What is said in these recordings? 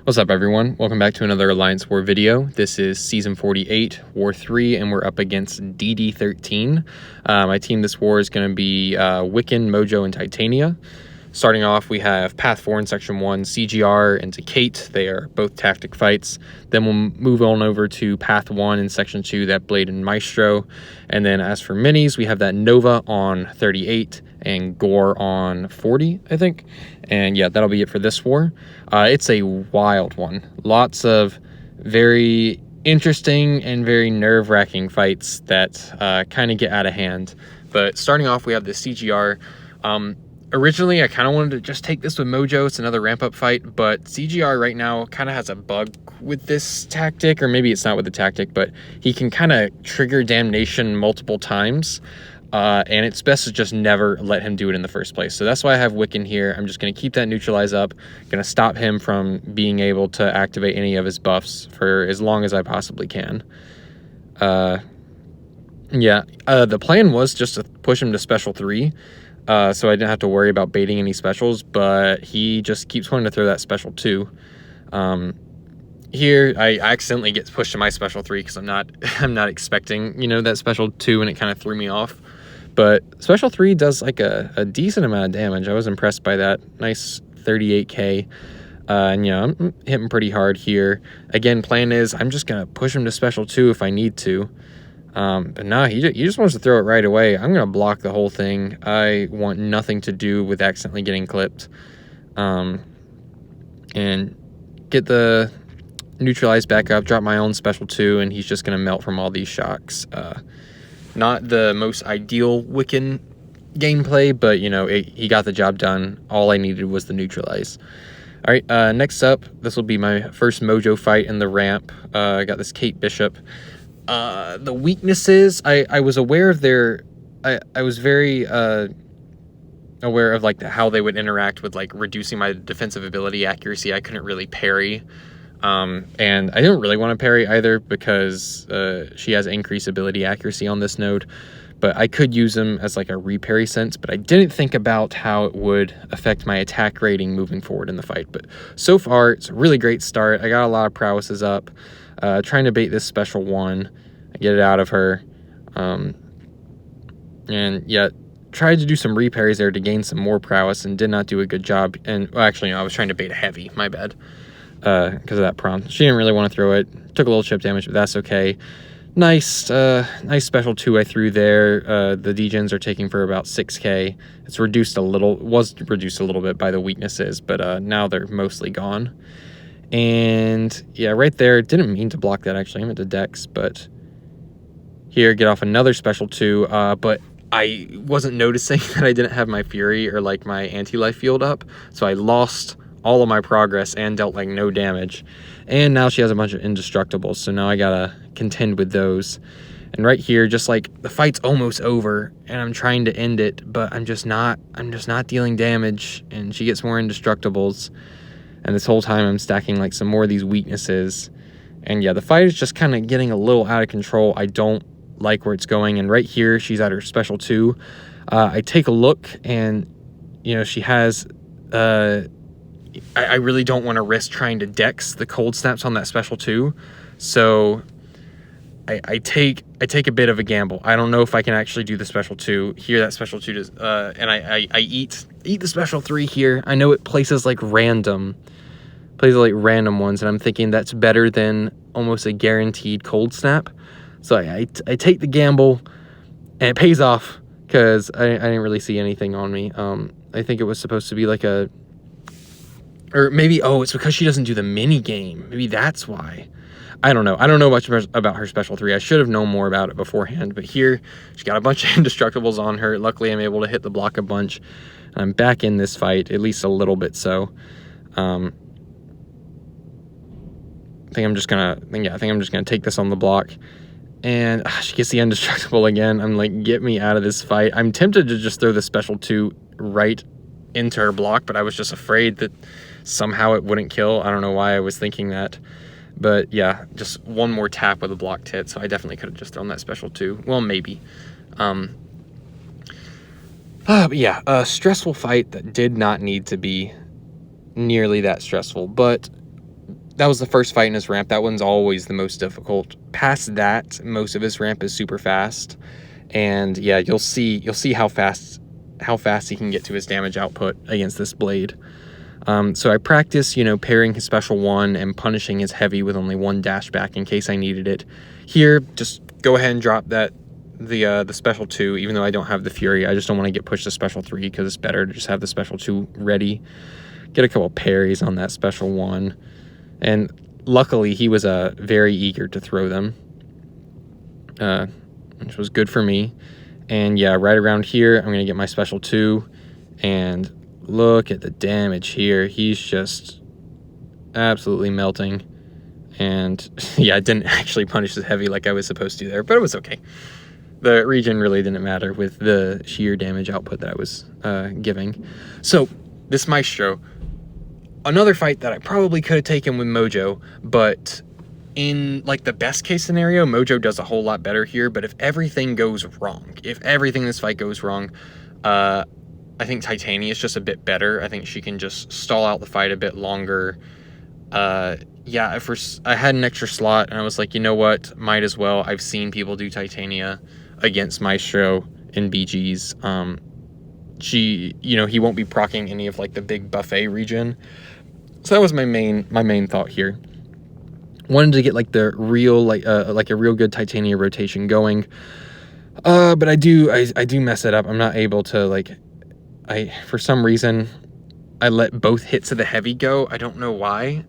What's up, everyone? Welcome back to another Alliance War video. This is Season 48, War 3, and we're up against DD13. My team this war is going to be Wiccan, Mojo, and Titania. Starting off, we have Path 4 in Section 1, CGR and Kate. They are both tactic fights. Then we'll move on over to Path 1 in Section 2, that Blade and Maestro. And then as for minis, we have that Nova on 38 and Gorr on 40, I think. And yeah, that'll be it for this war. It's a wild one. Lots of very interesting and very nerve-wracking fights that kind of get out of hand. But starting off, we have the CGR. Originally, I kind of wanted to just take this with Mojo. It's another ramp-up fight, but CGR right now kind of has a bug with this tactic, or maybe it's not with the tactic, but he can kind of trigger damnation multiple times, and it's best to just never let him do it in the first place. So that's why I have Wiccan here. I'm just going to keep that neutralize up, going to stop him from being able to activate any of his buffs for as long as I possibly can. The plan was just to push him to Special 3, so I didn't have to worry about baiting any specials, but he just keeps wanting to throw that Special 2. Here, I accidentally get pushed to my Special 3 because I'm not expecting, that Special 2, and it kind of threw me off. But Special 3 does like a decent amount of damage. I was impressed by that. Nice 38k. And I'm hitting pretty hard here. Again, plan is I'm just going to push him to Special 2 if I need to. But nah, he just wants to throw it right away. I'm going to block the whole thing. I want nothing to do with accidentally getting clipped. And get the neutralize back up, drop my own Special 2, and he's just going to melt from all these shocks. Not the most ideal Wiccan gameplay, but, he got the job done. All I needed was the neutralize. All right, next up, this will be my first Mojo fight in the ramp. I got this Kate Bishop. The weaknesses, I was aware of their, I was very aware of like how they would interact with like reducing my defensive ability accuracy. I couldn't really parry, and I didn't really want to parry either because she has increased ability accuracy on this node, but I could use them as like a reparry sense, but I didn't think about how it would affect my attack rating moving forward in the fight. But so far, it's a really great start. I got a lot of prowesses up. Trying to bait this Special 1, get it out of her, and yeah, tried to do some reparries there to gain some more prowess and did not do a good job. And well, actually, I was trying to bait a heavy, my bad, because of that prompt. She didn't really want to throw it, took a little chip damage, but that's okay. Nice Special 2 I threw there. The degens are taking for about 6k. It's reduced a little, was reduced a little bit by the weaknesses, but now they're mostly gone. And yeah, right there, didn't mean to block that actually. I meant to dex, but here, get off another Special 2. But I wasn't noticing that I didn't have my Fury or like my anti-life field up, so I lost all of my progress and dealt like no damage. And now she has a bunch of indestructibles, so now I gotta contend with those. And right here, just like the fight's almost over, and I'm trying to end it, but I'm just not dealing damage, and she gets more indestructibles. And this whole time I'm stacking like some more of these weaknesses. And yeah, the fight is just kind of getting a little out of control. I don't like where it's going. And right here, she's at her Special 2. I take a look and, she has... I really don't want to risk trying to dex the cold snaps on that Special 2. So I take a bit of a gamble. I don't know if I can actually do the Special 2. Here, that Special 2 does... and I eat the Special 3 here. I know it places like random ones, and I'm thinking that's better than almost a guaranteed cold snap. So I take the gamble, and it pays off because I didn't really see anything on me. I think it was supposed to be like a, or maybe, it's because she doesn't do the mini game. Maybe that's why. I don't know. I don't know much about her Special 3. I should have known more about it beforehand. But here, she's got a bunch of indestructibles on her. Luckily, I'm able to hit the block a bunch. And I'm back in this fight, at least a little bit so. I think I'm just gonna take this on the block. And she gets the indestructible again. I'm like, get me out of this fight. I'm tempted to just throw the Special 2 right into her block, but I was just afraid that somehow it wouldn't kill. I don't know why I was thinking that. But yeah, just one more tap with a blocked hit, so I definitely could have just thrown that Special 2. Well, maybe. But yeah, a stressful fight that did not need to be nearly that stressful. But that was the first fight in his ramp. That one's always the most difficult. Past that, most of his ramp is super fast. And yeah, you'll see how fast he can get to his damage output against this blade. So I practice, you know, parrying his special 1 and punishing his heavy with only 1 dash back in case I needed it. Here, just go ahead and drop the special 2, even though I don't have the Fury. I just don't want to get pushed to special 3 because it's better to just have the special 2 ready. Get a couple parries on that special 1. And luckily, he was very eager to throw them, which was good for me. And yeah, right around here, I'm going to get my special 2. And look at the damage here. He's just absolutely melting. And yeah, I didn't actually punish the heavy like I was supposed to there, but it was okay. The region really didn't matter with the sheer damage output that I was giving. So this Maestro, another fight that I probably could have taken with Mojo, but in like the best case scenario, Mojo does a whole lot better here. But if everything goes wrong, if everything in this fight goes wrong, I think Titania is just a bit better. I think she can just stall out the fight a bit longer. Yeah, at first I had an extra slot and I was like, you know what, might as well. I've seen people do Titania against Maestro in BGs. You know, he won't be proccing any of like the big buffet region. So that was my main thought here. Wanted to get like the real like a real good Titania rotation going. But I do mess it up. I'm not able to like, for some reason I let both hits of the heavy go. I don't know why.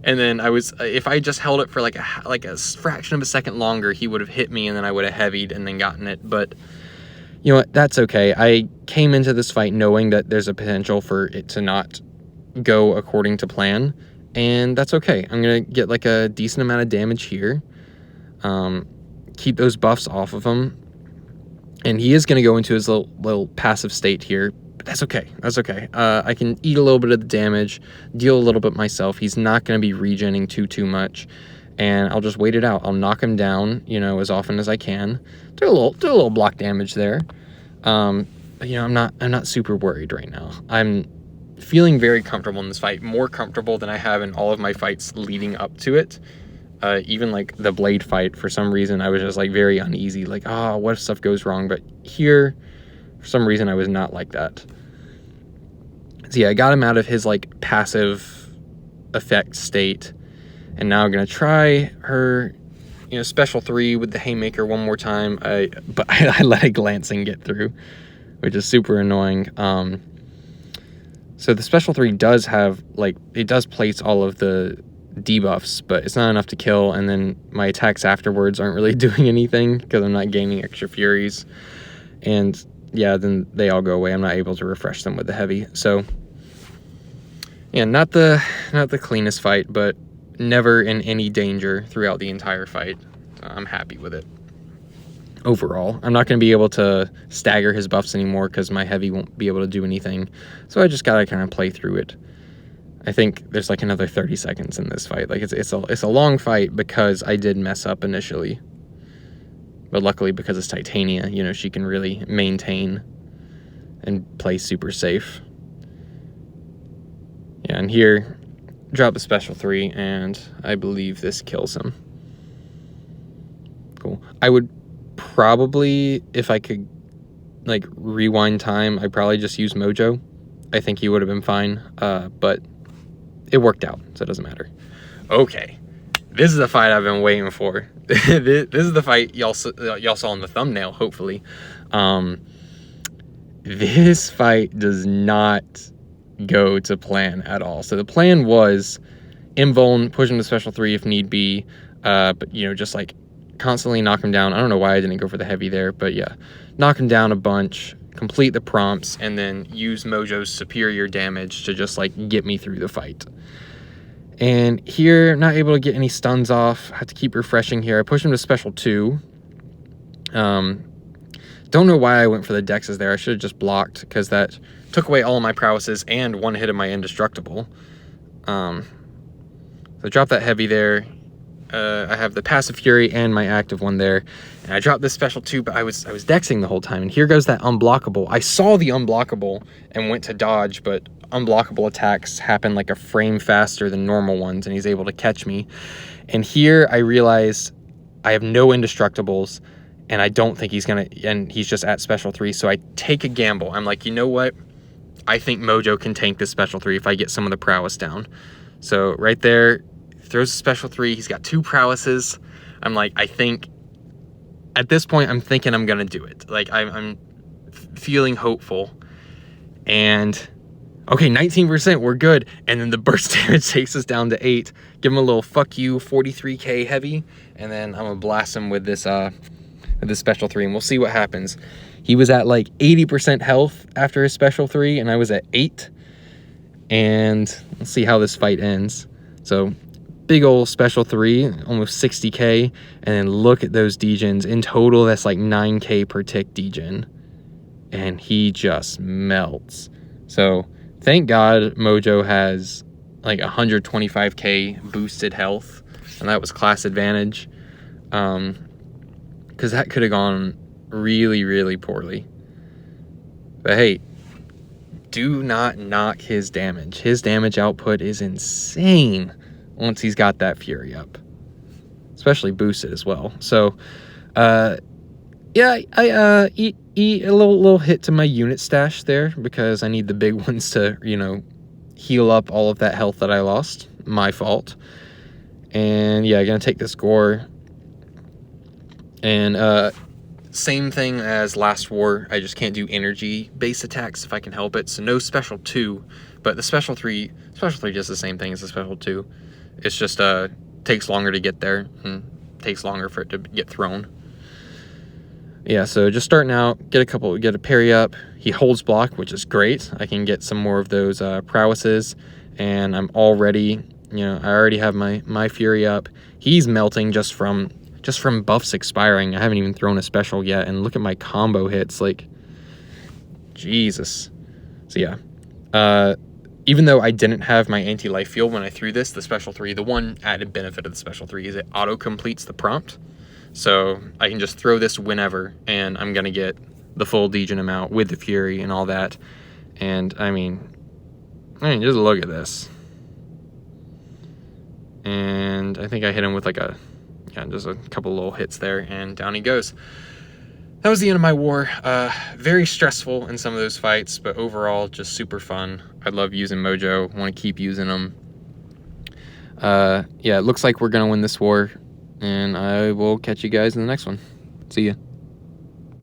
And then if I just held it for like a fraction of a second longer, he would have hit me and then I would have heavied and then gotten it. But you know what? That's okay. I came into this fight knowing that there's a potential for it to not go according to plan, and that's okay. I'm gonna get like a decent amount of damage here. Keep those buffs off of him, and he is gonna go into his little passive state here. But that's okay. That's okay. I can eat a little bit of the damage, deal a little bit myself. He's not going to be regenning too much, and I'll just wait it out. I'll knock him down, you know, as often as I can. Do a little block damage there. But, you know, I'm not super worried right now. I'm feeling very comfortable in this fight, more comfortable than I have in all of my fights leading up to it. Even like the blade fight, for some reason, I was just like very uneasy. Like, what if stuff goes wrong? But here, for some reason, I was not like that. So yeah, I got him out of his like passive effect state, and now I'm gonna try her, you know, special 3 with the haymaker one more time. But I let a glancing get through, which is super annoying. So the special 3 does have like, it does place all of the debuffs, but it's not enough to kill. And then my attacks afterwards aren't really doing anything because I'm not gaining extra furies. And yeah, then they all go away. I'm not able to refresh them with the heavy. So yeah, not the cleanest fight, but never in any danger throughout the entire fight. I'm happy with it. Overall, I'm not going to be able to stagger his buffs anymore because my heavy won't be able to do anything. So I just got to kind of play through it. I think there's like another 30 seconds in this fight. Like it's a long fight because I did mess up initially. But luckily, because it's Titania, you know, she can really maintain and play super safe. Yeah, and here, drop the special 3, and I believe this kills him. Cool. I would probably, if I could, like, rewind time, I'd probably just use Mojo. I think he would have been fine, but it worked out, so it doesn't matter. Okay. This is the fight I've been waiting for. This is the fight y'all saw in the thumbnail, hopefully. This fight does not go to plan at all. So the plan was invuln, push him to special 3 if need be, but, you know, just, like, constantly knock him down. I don't know why I didn't go for the heavy there, but, yeah. Knock him down a bunch, complete the prompts, and then use Mojo's superior damage to just, like, get me through the fight. And here, not able to get any stuns off. Have to keep refreshing here. I push him to special 2. Don't know why I went for the dexes there. I should have just blocked because that took away all of my prowesses and one hit of my indestructible. So drop that heavy there. I have the passive fury and my active one there. And I dropped this special 2, but I was dexing the whole time. And here goes that unblockable. I saw the unblockable and went to dodge, but unblockable attacks happen like a frame faster than normal ones, and he's able to catch me. And here I realize I have no indestructibles, and I don't think he's gonna, and he's just at special 3, so I take a gamble. I'm like, you know what? I think Mojo can tank this special 3 if I get some of the prowess down. So right there, throws a special 3. He's got 2 prowesses. I'm like, I think, at this point, I'm thinking I'm gonna do it. Like, I'm feeling hopeful. And, okay, 19%, we're good. And then the burst damage takes us down to 8. Give him a little fuck you, 43k heavy. And then I'm gonna blast him with this special 3, and we'll see what happens. He was at like 80% health after his special 3, and I was at 8. And let's see how this fight ends. So, big old special 3, almost 60k. And then look at those degens. In total, that's like 9k per tick degen. And he just melts. So, thank God Mojo has like 125k boosted health. And that was class advantage. Because that could have gone really, really poorly. But hey, do not knock his damage. His damage output is insane once he's got that Fury up. Especially boosted as well. So, yeah, I eat a little hit to my unit stash there because I need the big ones to, you know, heal up all of that health that I lost. My fault. And yeah, gonna take this Gorr. And same thing as last war. I just can't do energy-based attacks if I can help it. So no special 2, but the special 3 does the same thing as the special 2. It's just takes longer to get there and takes longer for it to get thrown. Yeah, so just starting out, get a parry up. He holds block, which is great. I can get some more of those prowesses, and I'm already, you know, I already have my Fury up. He's melting just from buffs expiring. I haven't even thrown a special yet, and look at my combo hits, like, Jesus. So yeah, even though I didn't have my anti-life field when I threw this, the special 3, the one added benefit of the special 3 is it auto-completes the prompt. So I can just throw this whenever, and I'm gonna get the full degen amount with the Fury and all that. And I mean, just look at this. And I think I hit him with like just a couple little hits there, and down he goes. That was the end of my war. Very stressful in some of those fights, but overall just super fun. I love using Mojo. Want to keep using them. Yeah, it looks like we're gonna win this war, and I will catch you guys in the next one. See ya.